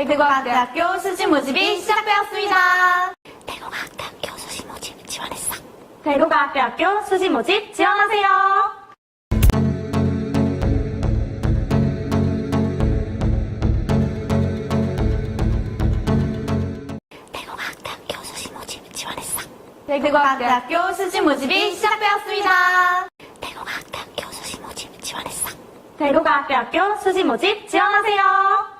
대구과학대학교 수시 모집이 시작되었습니다. 대구과학대학교 수시 모집 지원했어. 대구과학대학교 수시 모집 지원하세요. 대구과학대학교 수시 모집 지원했어. 대구과학대학교 수시 모집이 시작되었습니다. 대구과학대학교 수시 모집 지원했어. 대구과학대학교 수시 모집 지원하세요.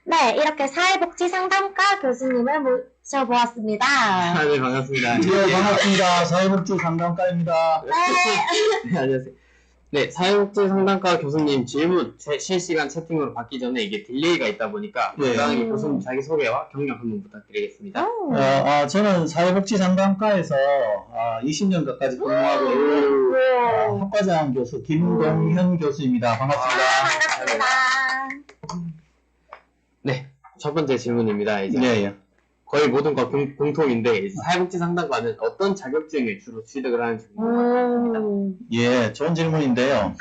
네, 이렇게 사회복지상담과 교수님을 모셔보았습니다. 네, 반갑습니다. 네, 반갑습니다. 사회복지 상담과입니다. 네, 안녕하세요. 네, 사회복지 상담과 교수님 질문 실시간 채팅으로 받기 전에 이게 딜레이가 있다 보니까 네. 간단하게 교수님 자기소개와 경력 한번 부탁드리겠습니다. 저는 사회복지 상담과에서 20년 가까이 근무하고 있는 학과장 교수 김동현 교수입니다. 반갑습니다. 반갑습니다. 네, 첫 번째 질문입니다. 이제 네, 거의 모든 과 공통인데 이제 사회복지 상담과는 어떤 자격증에 주로 취득을 하는지 궁금합니다. 예, 좋은 질문인데요.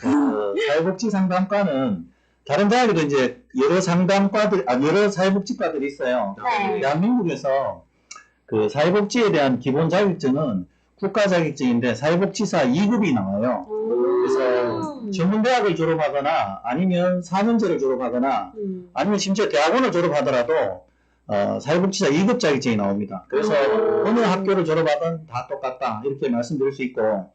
사회복지 상담과는 다른 대학에도 이제 여러 상담과들, 여러 사회복지과들이 있어요. 네. 대한민국에서 그 사회복지에 대한 기본 자격증은 국가 자격증인데 사회복지사 2급이 나와요. 그래서 전문대학을 졸업하거나 아니면 4년제를 졸업하거나 아니면 심지어 대학원을 졸업하더라도 사회복지사 2급 자격증이 나옵니다. 그래서 어느 학교를 졸업하든 다 똑같다 이렇게 말씀드릴 수 있고,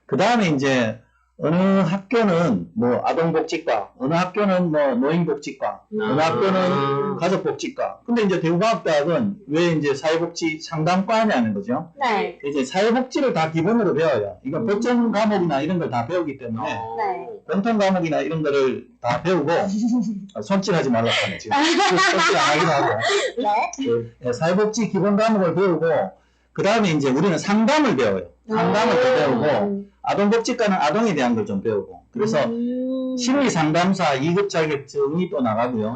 그 다음에 이제 어느 학교는 뭐 아동복지과, 어느 학교는 뭐 노인복지과, 어느 학교는 가족복지과. 근데 이제 대구과학대학은 왜 이제 사회복지 상담과냐는 거죠. 네. 이제 사회복지를 다 기본으로 배워요. 이건 법정 과목이나 이런 걸 다 배우기 때문에 네. 공통 과목이나 이런 거를 다 배우고 손질하지 말라고 하네 지금. 손질 안 하기도 하고. 네. 사회복지 기본 과목을 배우고 그 다음에 이제 우리는 상담을 배워요. 상담을 또 배우고 아동복지과는 아동에 대한 걸 좀 배우고 그래서 심리상담사 2급 자격증이 또 나가고요.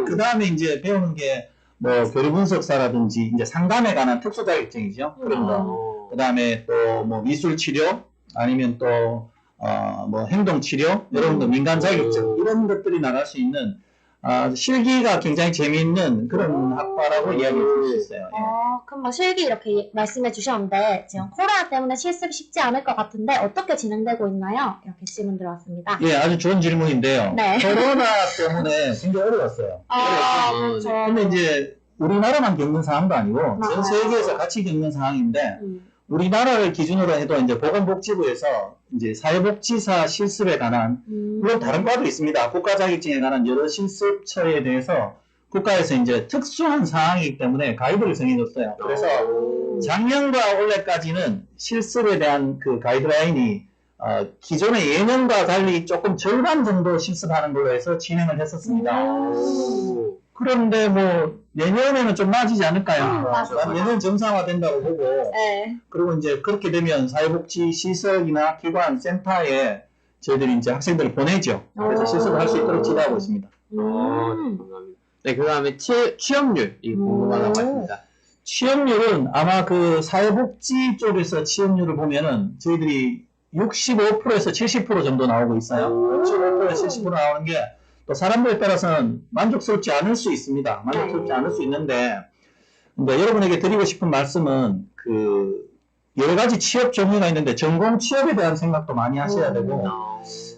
그 다음에 이제 배우는 게 뭐 교류분석사라든지 이제 상담에 관한 특수 자격증이죠. 그런 거. 그 다음에 또 뭐 미술치료 아니면 또 뭐 행동치료 이런 거 민간 자격증 이런 것들이 나갈 수 있는 실기가 굉장히 재미있는 그런 학과라고 이야기를 할 수 있어요. 예. 그럼 뭐 실기 이렇게 말씀해 주셨는데 지금 코로나 때문에 실습이 쉽지 않을 것 같은데 어떻게 진행되고 있나요? 이렇게 질문 들어왔습니다. 예, 아주 좋은 질문인데요. 네. 코로나 때문에 굉장히 어려웠어요. 그렇죠. 근데 이제 우리나라만 겪는 상황도 아니고 전 맞아요. 세계에서 같이 겪는 상황인데 우리나라를 기준으로 해도 이제 보건복지부에서 이제 사회복지사 실습에 관한 물론 다른 과도 있습니다. 국가 자격증에 관한 여러 실습처에 대해서 국가에서 이제 특수한 상황이기 때문에 가이드를 정해줬어요. 그래서 작년과 올해까지는 실습에 대한 그 가이드라인이 기존의 예년과 달리 조금 절반 정도 실습하는 걸로 해서 진행을 했었습니다. 그런데 뭐 내년에는 좀 나아지지 않을까요? 맞아요. 내년 정상화된다고 보고 네. 그리고 이제 그렇게 되면 사회복지 시설이나 기관 센터에 저희들이 이제 학생들을 보내죠. 그래서 실습을 할 수 있도록 지도하고 있습니다. 감사합니다. 네, 그 다음에 취업률이 궁금하다고 하십니다. 취업률은 아마 그 사회복지 쪽에서 취업률을 보면은 저희들이 65%에서 70% 정도 나오고 있어요. 65%에서 70% 나오는 게 또 사람들에 따라서는 만족스럽지 않을 수 있습니다. 만족스럽지 않을 수 있는데, 여러분에게 드리고 싶은 말씀은 그 여러 가지 취업 종류가 있는데 전공 취업에 대한 생각도 많이 하셔야 되고,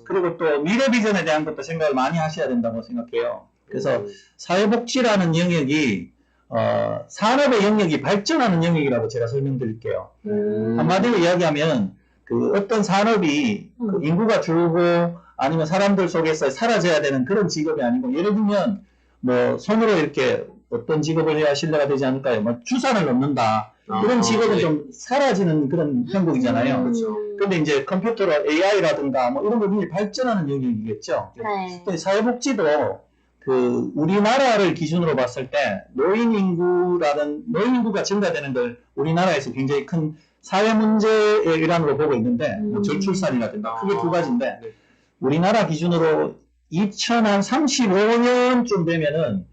그리고 또 미래 비전에 대한 것도 생각을 많이 하셔야 된다고 생각해요. 그래서 사회복지라는 영역이 산업의 영역이 발전하는 영역이라고 제가 설명드릴게요. 한마디로 이야기하면 그 어떤 산업이 그 인구가 줄고 아니면 사람들 속에서 사라져야 되는 그런 직업이 아니고, 예를 들면 뭐 손으로 이렇게 어떤 직업을 해야 신뢰가 되지 않을까요? 뭐 주산을 넘는다. 그런 직업은 네. 좀 사라지는 그런 형국이잖아요. 그렇죠. 근데 이제 컴퓨터로 AI라든가 뭐 이런 부분이 발전하는 영역이겠죠. 네. 또 사회복지도 그 우리나라를 기준으로 봤을 때 노인 인구가 증가되는 걸 우리나라에서 굉장히 큰 사회 문제의 일환으로 보고 있는데 뭐 저출산이라든가 크게 두 가지인데 우리나라 기준으로 2035년쯤 되면은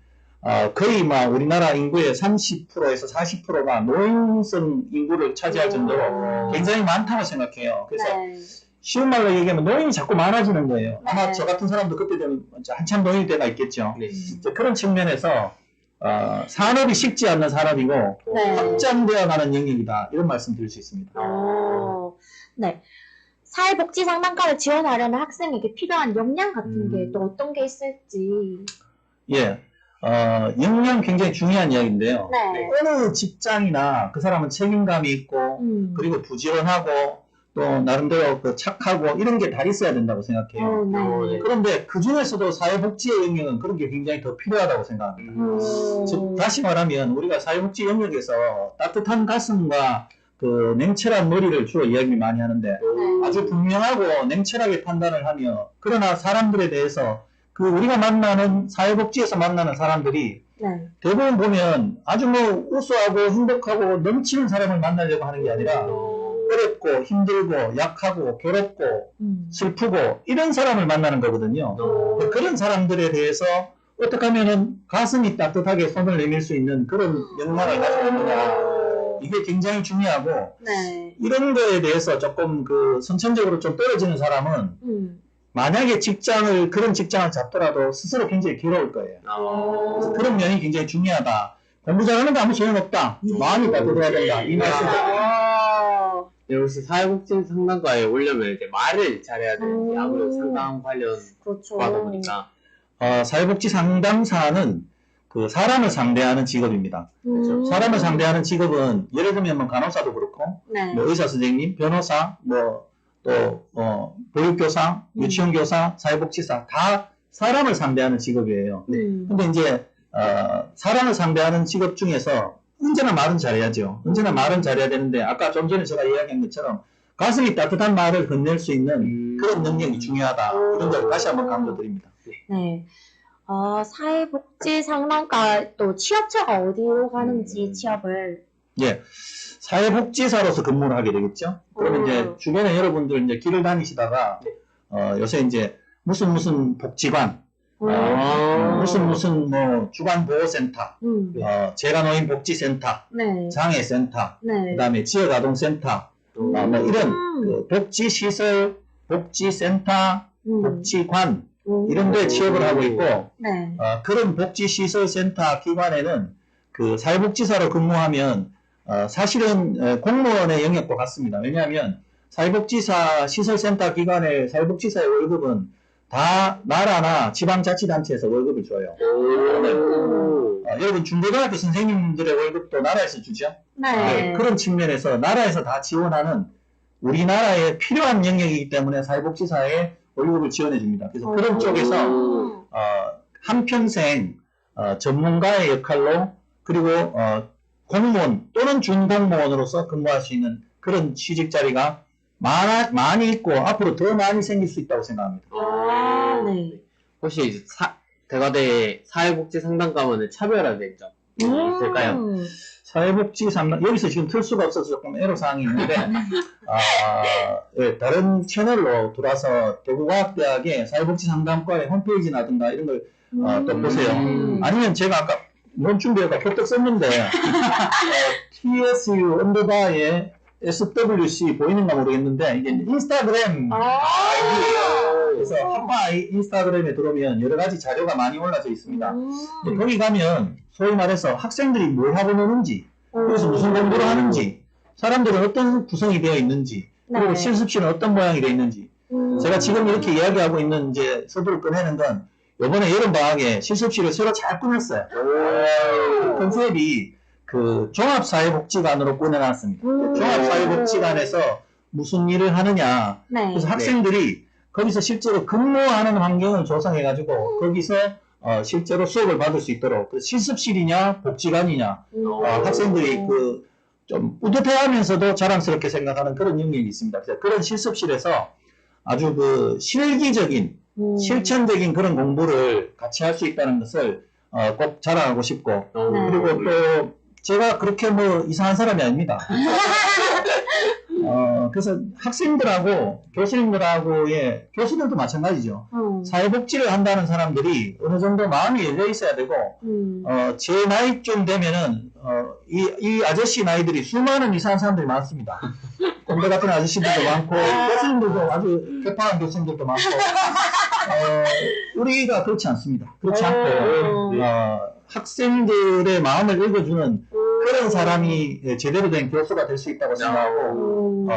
거의 막 우리나라 인구의 30%에서 40%가 노인성 인구를 차지할 정도로 굉장히 많다고 생각해요. 그래서 네. 쉬운 말로 얘기하면 노인이 자꾸 많아지는 거예요. 아마 네. 저 같은 사람도 그때 되면 한참 노인이 때가 있겠죠. 네. 이제 그런 측면에서 산업이 식지 않는 산업이고 네. 확장되어 가는 영역이다. 이런 말씀 드릴 수 있습니다. 네. 사회복지 상담가를 지원하려는 학생에게 필요한 역량 같은 게 또 어떤 게 있을지. 예. 역량 굉장히 중요한 이야기인데요. 네. 어느 직장이나 그 사람은 책임감이 있고 그리고 부지런하고 또 나름대로 그 착하고 이런 게 다 있어야 된다고 생각해요. 네. 그런데 그 중에서도 사회복지의 영역은 그런 게 굉장히 더 필요하다고 생각합니다. 즉 다시 말하면 우리가 사회복지 영역에서 따뜻한 가슴과 그 냉철한 머리를 주로 이야기를 많이 하는데 아주 분명하고 냉철하게 판단을 하며 그러나 사람들에 대해서 그 우리가 만나는 사회복지에서 만나는 사람들이 네. 대부분 보면 아주 뭐 우수하고 행복하고 넘치는 사람을 만나려고 하는 게 아니라 어렵고 힘들고 약하고 괴롭고 슬프고 이런 사람을 만나는 거거든요. 그런 사람들에 대해서 어떻게 하면은 가슴이 따뜻하게 손을 내밀 수 있는 그런 역량을 가지고 있느냐. 이게 굉장히 중요하고 네. 이런 거에 대해서 조금 그 선천적으로 좀 떨어지는 사람은 만약에 그런 직장을 잡더라도 스스로 굉장히 괴로울 거예요. 그래서 그런 면이 굉장히 중요하다. 공부 잘하는 거 아무 소용없다. 마음이 따뜻해야 된다. 이 말씀. 역시 사회복지 상담가에 오려면 이제 말을 잘해야 되는지 아무래도 상담 관련 그렇죠. 과다 보니까 사회복지 상담사는 그 사람을 상대하는 직업입니다. 사람을 상대하는 직업은 예를 들면 뭐 간호사도 그렇고 네. 뭐 의사 선생님, 변호사, 뭐 또 보육교사, 유치원교사, 사회복지사 다 사람을 상대하는 직업이에요. 근데 이제 사람을 상대하는 직업 중에서 언제나 말은 잘해야죠. 언제나 말은 잘해야 되는데 아까 좀 전에 제가 이야기한 것처럼 가슴이 따뜻한 말을 건넬 수 있는 그런 능력이 중요하다. 이런 걸 다시 한번 강조드립니다. 네. 사회복지 상담가 또 취업처가 어디로 가는지 취업을. 예. 사회복지사로서 근무를 하게 되겠죠. 그러면 이제 주변에 여러분들 이제 길을 다니시다가 요새 이제 무슨 복지관, 무슨 뭐 주간보호센터, 재가노인 복지센터, 네. 장애센터, 네. 그다음에 지역아동센터, 뭐 이런 그 복지시설, 복지센터, 복지관 이런 데 취업을 하고 있고 네. 그런 복지시설센터 기관에는 그 사회복지사로 근무하면 사실은 공무원의 영역과 같습니다. 왜냐하면 사회복지사 시설센터 기관의 사회복지사의 월급은 다 나라나 지방자치단체에서 월급을 줘요. 여러분 중고등학교 선생님들의 월급도 나라에서 주죠. 네. 그런 측면에서 나라에서 다 지원하는 우리나라에 필요한 영역이기 때문에 사회복지사에 월급을 지원해 줍니다. 그래서 그런 쪽에서 한평생 전문가의 역할로 그리고 공무원 또는 준공무원으로서 근무할 수 있는 그런 취직 자리가 많이 있고 앞으로 더 많이 생길 수 있다고 생각합니다. 네. 혹시 이제 대과대 사회복지 상담가면은 차별화된 점 있을까요? 사회복지 상담 여기서 지금 틀 수가 없어서 조금 애로사항이 있는데 예, 다른 채널로 들어와서 대구과학대학의 사회복지 상담과의 홈페이지라든가 이런 걸 또 보세요. 아니면 제가 아까 논 준비해가 격떡 썼는데 TSU 언더바에 SWC 보이는가 모르겠는데 이게 인스타그램 아이디예요. 그래서 학과 인스타그램에 들어오면 여러 가지 자료가 많이 올라져 있습니다. 거기 가면 소위 말해서 학생들이 뭘 하고 노는지 그래서 무슨 공부를 하는지 사람들은 어떤 구성이 되어 있는지 그리고 실습실은 어떤 모양이 되어 있는지 제가 지금 이렇게 이야기하고 있는 이제 서두를 꺼내는 건 이번에 여름방학에 실습실을 새로 잘 꾸몄어요. 컨셉이 그 종합사회복지관으로 꾸며놨습니다. 종합사회복지관에서 무슨 일을 하느냐. 그래서 학생들이 거기서 실제로 근무하는 환경을 조성해가지고 거기서 실제로 수업을 받을 수 있도록 그 실습실이냐 복지관이냐 학생들이 그 좀 뿌듯해하면서도 자랑스럽게 생각하는 그런 영역이 있습니다. 그래서 그런 실습실에서 아주 그 실기적인 실천적인 그런 공부를 같이 할 수 있다는 것을 꼭 자랑하고 싶고 그리고 또 제가 그렇게 뭐 이상한 사람이 아닙니다. 그래서 학생들하고 교수님들하고의 교수들도 마찬가지죠. 사회복지를 한다는 사람들이 어느 정도 마음이 열려 있어야 되고, 제 나이쯤 되면은, 이 아저씨 나이들이 수많은 이상한 사람들이 많습니다. 공대 같은 아저씨들도 많고, 교수님들도 아주 개판한 교수님들도 많고, 우리가 그렇지 않습니다. 그렇지 않고, 학생들의 마음을 읽어주는 그런 사람이 제대로 된 교수가 될 수 있다고 생각하고,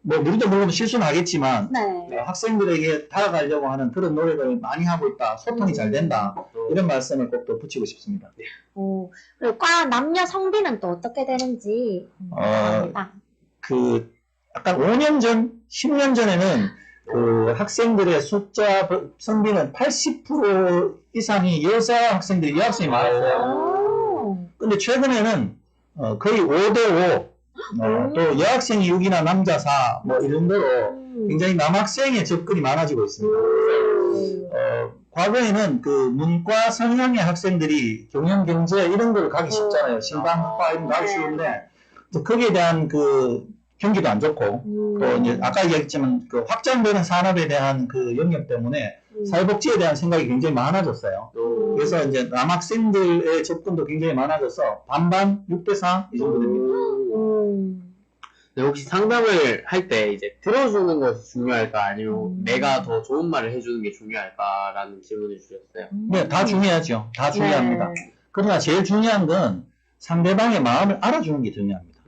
뭐, 우리도 물론 실수는 하겠지만, 네. 학생들에게 다가가려고 하는 그런 노력을 많이 하고 있다. 소통이 잘 된다. 이런 말씀을 꼭 또 붙이고 싶습니다. 오, 그리고 과 남녀 성비는 또 어떻게 되는지 궁금합니다. 약간 5년 전, 10년 전에는 그 학생들의 숫자, 성비는 80% 이상이 여자 학생들이 여학생이 많았어요. 근데 최근에는 거의 5대5, 또 여학생이 6이나 남자 4, 뭐 이 정도로 굉장히 남학생의 접근이 많아지고 있습니다. 과거에는 그 문과 성향의 학생들이 경영, 경제 이런 걸 가기 쉽잖아요. 신방과 이런 거 가기 쉬운데, 거기에 대한 그 경기도 안 좋고, 또 이제 아까 얘기했지만 그 확장되는 산업에 대한 그 영역 때문에 사회복지에 대한 생각이 굉장히 많아졌어요. 그래서 이제 남학생들의 접근도 굉장히 많아져서 반반 6대4 이 정도 됩니다. 네, 혹시 상담을 할 때 이제 들어주는 것이 중요할까 아니면 내가 더 좋은 말을 해주는 게 중요할까라는 질문을 주셨어요. 네, 다 중요하죠. 다 중요합니다. 그러나 제일 중요한 건 상대방의 마음을 알아주는 게 중요합니다.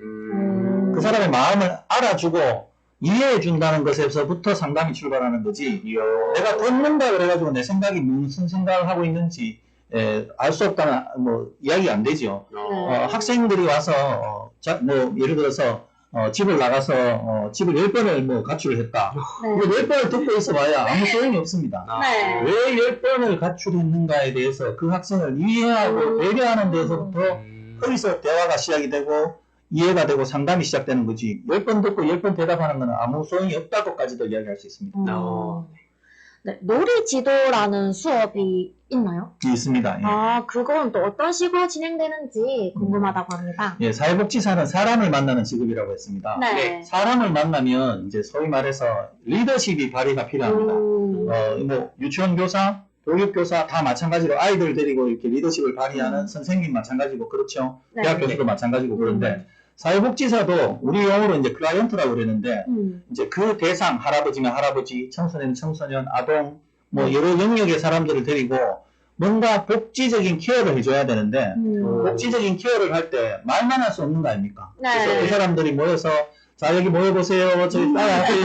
그 사람의 마음을 알아주고 이해해준다는 것에서부터 상담이 출발하는 거지, 내가 듣는다 그래가지고 내 생각이 무슨 생각을 하고 있는지 알 수 없다는 뭐 이야기가 안 되죠. 학생들이 와서 뭐 예를 들어서 집을 나가서 집을 10번을 뭐 가출을 했다. 뭐 10번을 듣고 있어봐야 아무 소용이 없습니다. 왜 10번을 가출했는가에 대해서 그 학생을 이해하고 배려하는 데서부터 거기서 대화가 시작이 되고 이해가 되고 상담이 시작되는 거지, 10번 듣고 10번 대답하는 건 아무 소용이 없다고까지도 이야기할 수 있습니다. 네, 놀이지도라는 수업이 있나요? 있습니다. 예. 그건 또 어떤 식으로 진행되는지 궁금하다고 합니다. 예, 사회복지사는 사람을 만나는 직업이라고 했습니다. 네. 사람을 만나면 이제 소위 말해서 리더십이 발휘가 필요합니다. 뭐 유치원 교사, 교육교사 다 마찬가지로 아이들 데리고 이렇게 리더십을 발휘하는 선생님 마찬가지고, 그렇죠. 네. 대학 교수도 마찬가지고. 그런데 사회복지사도 우리 용어로 이제 클라이언트라고 그러는데, 이제 그 대상, 할아버지면 할아버지, 청소년, 청소년, 아동, 뭐 여러 영역의 사람들을 데리고 뭔가 복지적인 케어를 해줘야 되는데, 복지적인 케어를 할 때 말만 할 수 없는 거 아닙니까? 그래서 그 사람들이 모여서 자, 여기 모여보세요. 저희 따라하세요.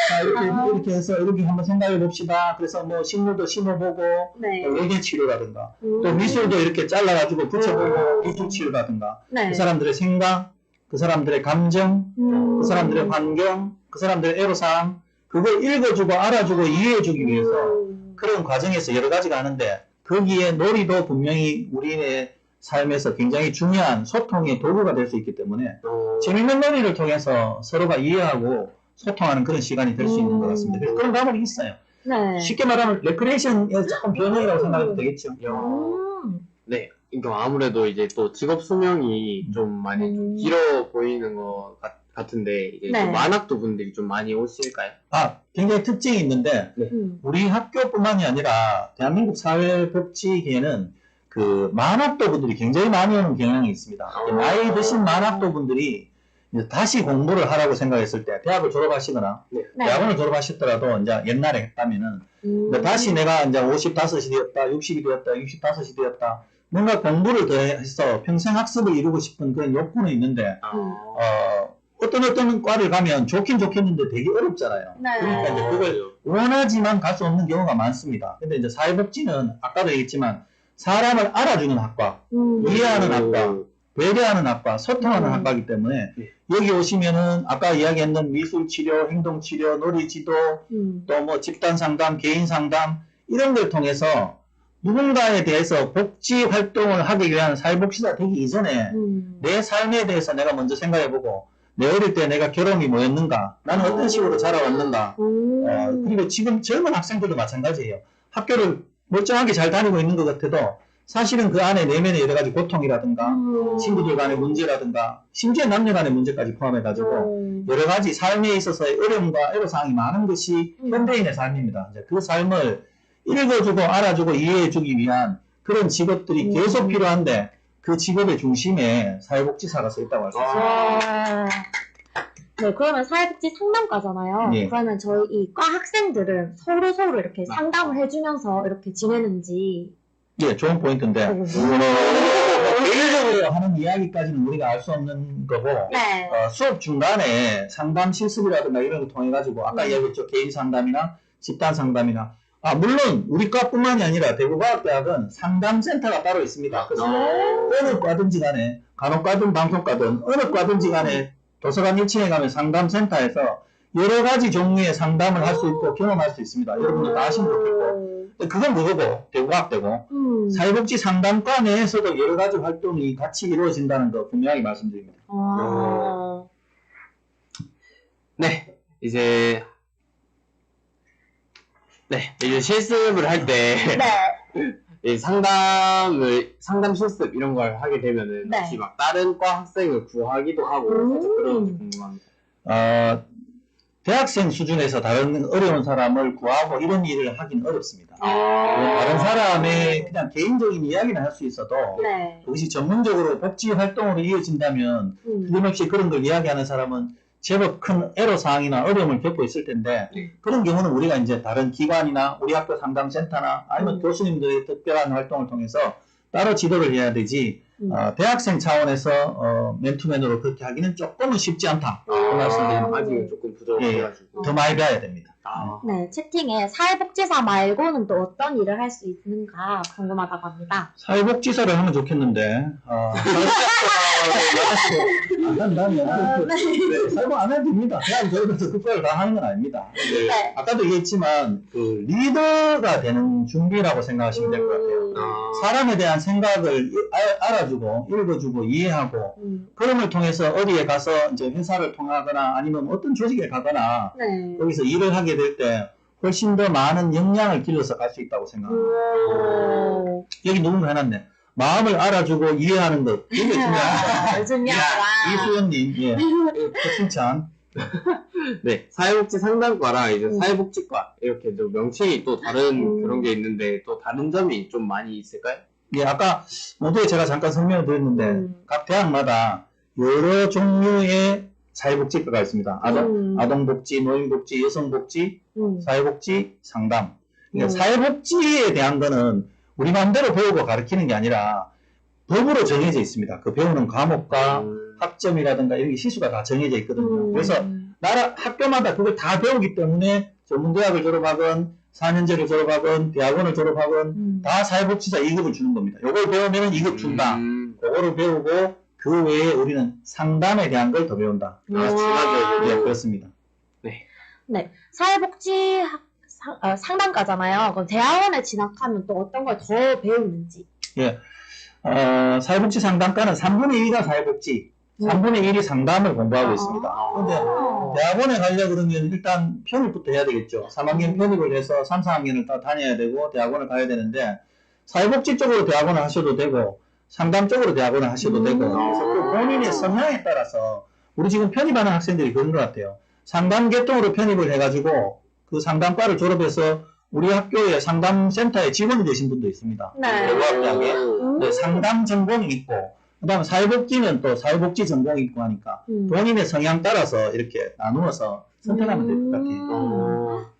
자, 이렇게 해서 이렇게 한번 생각해 봅시다. 그래서 뭐 식물도 심어보고, 외계 치료라든가, 또 미술도 이렇게 잘라가지고 붙여보고, 기술 치료라든가, 그 사람들의 생각, 그 사람들의 감정, 그 사람들의 환경, 그 사람들의 애로사항, 그걸 읽어주고 알아주고 이해해주기 위해서 그런 과정에서 여러 가지가 하는데, 거기에 놀이도 분명히 우리의 삶에서 굉장히 중요한 소통의 도구가 될 수 있기 때문에 재밌는 놀이를 통해서 서로가 이해하고 소통하는 그런 시간이 될 수 있는 것 같습니다. 그래서 그런 과목이 있어요. 쉽게 말하면 레크레이션의 조금 변형이라고 생각해도 되겠죠. 네, 그러니까 아무래도 이제 또 직업 수명이 좀 많이 좀 길어 보이는 것 같은데, 이제 좀 만학도 분들이 좀 많이 오실까요? 굉장히 특징이 있는데, 우리 학교뿐만이 아니라 대한민국 사회복지계에는 그 만학도 분들이 굉장히 많이 오는 경향이 있습니다. 나이 드신 만학도 분들이 이제 다시 공부를 하라고 생각했을 때, 대학을 졸업하시거나 대학원을 졸업하셨더라도 이제 옛날에 했다면은 다시 내가 이제 55이 되었다, 60이 되었다, 65이 되었다, 뭔가 공부를 더 해서 평생 학습을 이루고 싶은 그런 욕구는 있는데, 어떤 과를 가면 좋긴 좋겠는데 되게 어렵잖아요. 그러니까 이제 그걸 원하지만 갈 수 없는 경우가 많습니다. 근데 이제 사회복지는 아까도 얘기했지만 사람을 알아주는 학과, 이해하는 학과, 배려하는 학과, 소통하는 학과이기 때문에 여기 오시면은 아까 이야기했던 미술치료, 행동치료, 놀이지도, 또 뭐 집단상담, 개인상담 이런 걸 통해서 누군가에 대해서 복지 활동을 하기 위한 사회복지사 되기 이전에 내 삶에 대해서 내가 먼저 생각해보고, 내 어릴 때 내가 경험이 뭐였는가, 나는 어떤 식으로 자라왔는가, 그리고 지금 젊은 학생들도 마찬가지예요. 학교를 멀쩡하게 잘 다니고 있는 것 같아도 사실은 그 안에 내면의 여러 가지 고통이라든가 친구들 간의 문제라든가 심지어 남녀 간의 문제까지 포함해가지고 여러 가지 삶에 있어서의 어려움과 애로사항이 많은 것이 현대인의 삶입니다. 이제 그 삶을 읽어주고 알아주고 이해해주기 위한 그런 직업들이 계속 필요한데 그 직업의 중심에 사회복지사가 서 있다고 할 수 있습니다. 네, 그러면 사회복지 상담과잖아요. 예. 그러면 저희 이 과 학생들은 서로 이렇게 상담을 해주면서 이렇게 지내는지. 예, 좋은 포인트인데 개인적으로 하는 이야기까지는 우리가 알 수 없는 거고 네. 수업 중간에 상담 실습이라든가 이런 걸 통해 가지고 아까 이야기했죠. 개인 상담이나 집단 상담이나 물론 우리 과뿐만이 아니라 대구과학대학은 상담센터가 따로 있습니다. 그래서 어느 과든지 간에 간호과든 방송과든 어느 과든지 간에 도서관 1층에 가면 상담센터에서 여러 가지 종류의 상담을 할 수 있고 경험할 수 있습니다. 여러분들 다 아시면 좋겠고 그건 그거고 대구과학대고 사회복지 상담과 내에서도 여러 가지 활동이 같이 이루어진다는 거 분명히 말씀드립니다. 네, 이제 실습을 할 때 상담 실습 이런 걸 하게 되면은 혹시 막 다른 과 학생을 구하기도 하고 살짝 그런지 궁금합니다. 대학생 수준에서 다른 어려운 사람을 구하고 이런 일을 하긴 어렵습니다. 다른 사람의 그냥 개인적인 이야기는 할 수 있어도 그것이 전문적으로 복지 활동으로 이어진다면 틀림없이 그런 걸 이야기하는 사람은 제법 큰 애로사항이나 어려움을 겪고 있을 텐데 그런 경우는 우리가 이제 다른 기관이나 우리 학교 상담센터나 아니면 교수님들의 특별한 활동을 통해서 따로 지도를 해야 되지 대학생 차원에서 맨투맨으로 그렇게 하기는 조금은 쉽지 않다. 그 말씀드립니다. 아직은 조금 부족해가지고 더 많이 배워야 됩니다. 네, 채팅에 사회복지사 말고는 또 어떤 일을 할 수 있는가 궁금하다고 합니다. 사회복지사를 하면 좋겠는데 안 한다면 사회복 안 해도 됩니다. 대학 저희에서 그걸 다 하는 건 아닙니다. 아까도 얘기했지만 그 리더가 되는 준비라고 생각하시면 될 것 같아요. 사람에 대한 생각을 알아주고 읽어주고 이해하고 그럼을 통해서 어디에 가서 이제 회사를 통하거나 아니면 어떤 조직에 가거나 여기서 일을 하게 될 때 훨씬 더 많은 역량을 길러서 갈 수 있다고 생각합니다. 여기 누군가 해놨네. 마음을 알아주고 이해하는 것. 이게 중요하다. 이수연님, 예. 칭찬. 네, 사회복지 상담과랑 이제 사회복지과 이렇게 좀 명칭이 또 다른 그런 게 있는데 또 다른 점이 좀 많이 있을까요? 예, 아까 모두에 제가 잠깐 설명을 드렸는데 각 대학마다 여러 종류의 사회복지과가 있습니다. 아동복지, 노인복지, 여성복지, 사회복지, 상담. 그러니까 사회복지에 대한 거는 우리 마음대로 배우고 가르치는 게 아니라 법으로 정해져 있습니다. 그 배우는 과목과 학점이라든가 이런 게 시수가 다 정해져 있거든요. 그래서 학교마다 그걸 다 배우기 때문에 전문대학을 졸업하건 4년제를 졸업하건 대학원을 졸업하건 다 사회복지사 2급을 주는 겁니다. 요걸 배우면 2급 준다. 그거를 배우고 그 외에 우리는 상담에 대한 걸 더 배운다. 예, 그렇습니다. 네, 사회복지 상담가잖아요. 그럼 대학원에 진학하면 또 어떤 걸 더 배우는지. 예, 사회복지 상담과는 3분의 2가 사회복지, 3분의 1이 상담을 공부하고 있습니다. 그런데 대학원에 가려고 그러면 일단 편입부터 해야 되겠죠. 3학년 편입을 해서 3, 4학년을 다 다녀야 되고 대학원을 가야 되는데 사회복지 쪽으로 대학원을 하셔도 되고 상담 쪽으로 대학원을 하셔도 되고 그래서 그 본인의 성향에 따라서 우리 지금 편입하는 학생들이 그런 것 같아요. 상담 계통으로 편입을 해가지고 그 상담과를 졸업해서 우리 학교의 상담센터에 직원이 되신 분도 있습니다. 대구학대학에 상담 전공이 있고 그 다음에 사회복지는 또 사회복지 전공이 있고 하니까 본인의 성향 따라서 이렇게 나누어서 선택하면 될 것 같아요.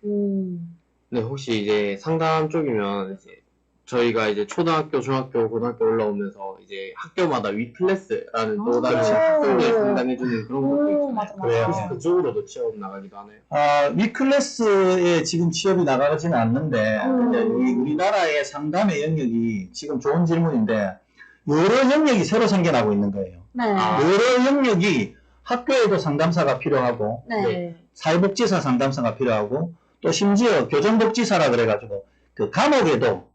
네, 혹시 이제 상담 쪽이면 이제 저희가 이제 초등학교, 중학교, 고등학교 올라오면서 이제 학교마다 위클래스라는 또 다른 학생들 상담해주는 그런 것도 있잖아요. 혹시 그쪽으로도 취업 나가기도 하나요? 위클래스에 지금 취업이 나가지는 않는데 근데 우리나라의 상담의 영역이 지금 좋은 질문인데 여러 영역이 새로 생겨나고 있는 거예요. 여러 영역이 학교에도 상담사가 필요하고 사회복지사 상담사가 필요하고 또 심지어 교정복지사라 그래가지고 그 감옥에도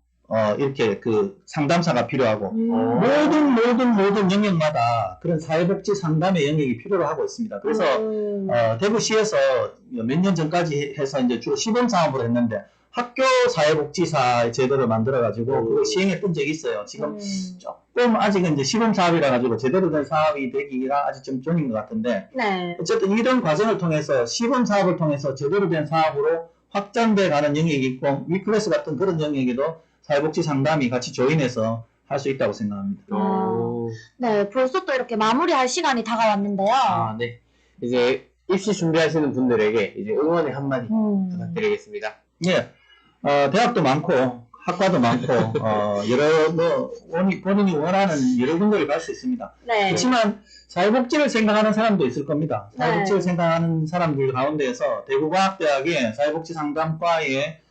이렇게 그 상담사가 필요하고 모든 영역마다 그런 사회복지 상담의 영역이 필요로 하고 있습니다. 그래서 대구시에서 몇 년 전까지 해서 이제 주로 시범 사업으로 했는데 학교 사회복지사 제도를 만들어가지고 그걸 시행했던 적이 있어요. 지금 조금 아직은 이제 시범 사업이라 가지고 제대로 된 사업이 되기가 아직 좀 전인 것 같은데 네. 어쨌든 이런 과정을 통해서 시범 사업을 통해서 제대로 된 사업으로 확장돼 가는 영역이 있고 위클래스 같은 그런 영역에도 사회복지 상담이 같이 조인해서 할 수 있다고 생각합니다. 네, 벌써 또 이렇게 마무리할 시간이 다가왔는데요. 아, 네. 이제 입시 준비하시는 분들에게 이제 응원의 한마디 부탁드리겠습니다. 예, 대학도 많고 학과도 많고 여러 본인이 원하는 여러 군데를 갈 수 있습니다. 네. 그렇지만 사회복지를 생각하는 사람도 있을 겁니다. 네. 사회복지를 생각하는 사람들 가운데에서 대구과학대학의 사회복지상담과에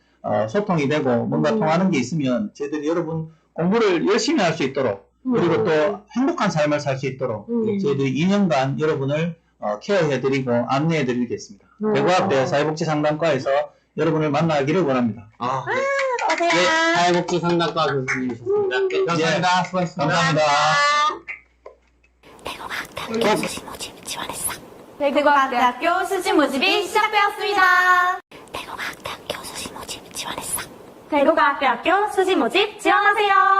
소통이 되고 뭔가 통하는 게 있으면 저희들이 여러분 공부를 열심히 할 수 있도록 그리고 또 행복한 삶을 살 수 있도록 저희들이 2년간 여러분을 케어해드리고 안내해드리겠습니다. 대구과학대 사회복지상담과에서 여러분을 만나기를 원합니다. 아, 네. 어서오세요. 네, 사회복지 상담과 교수님이셨습니다. 네, 감사합니다. 수고하셨습니다. 감사합니다. 대구과학대학교 수시 모집 지원했어. 대구과학대학교 수시 모집이 시작되었습니다. 대구과학대학교 수시 모집 지원했어. 대구과학대학교 수시 모집 지원하세요.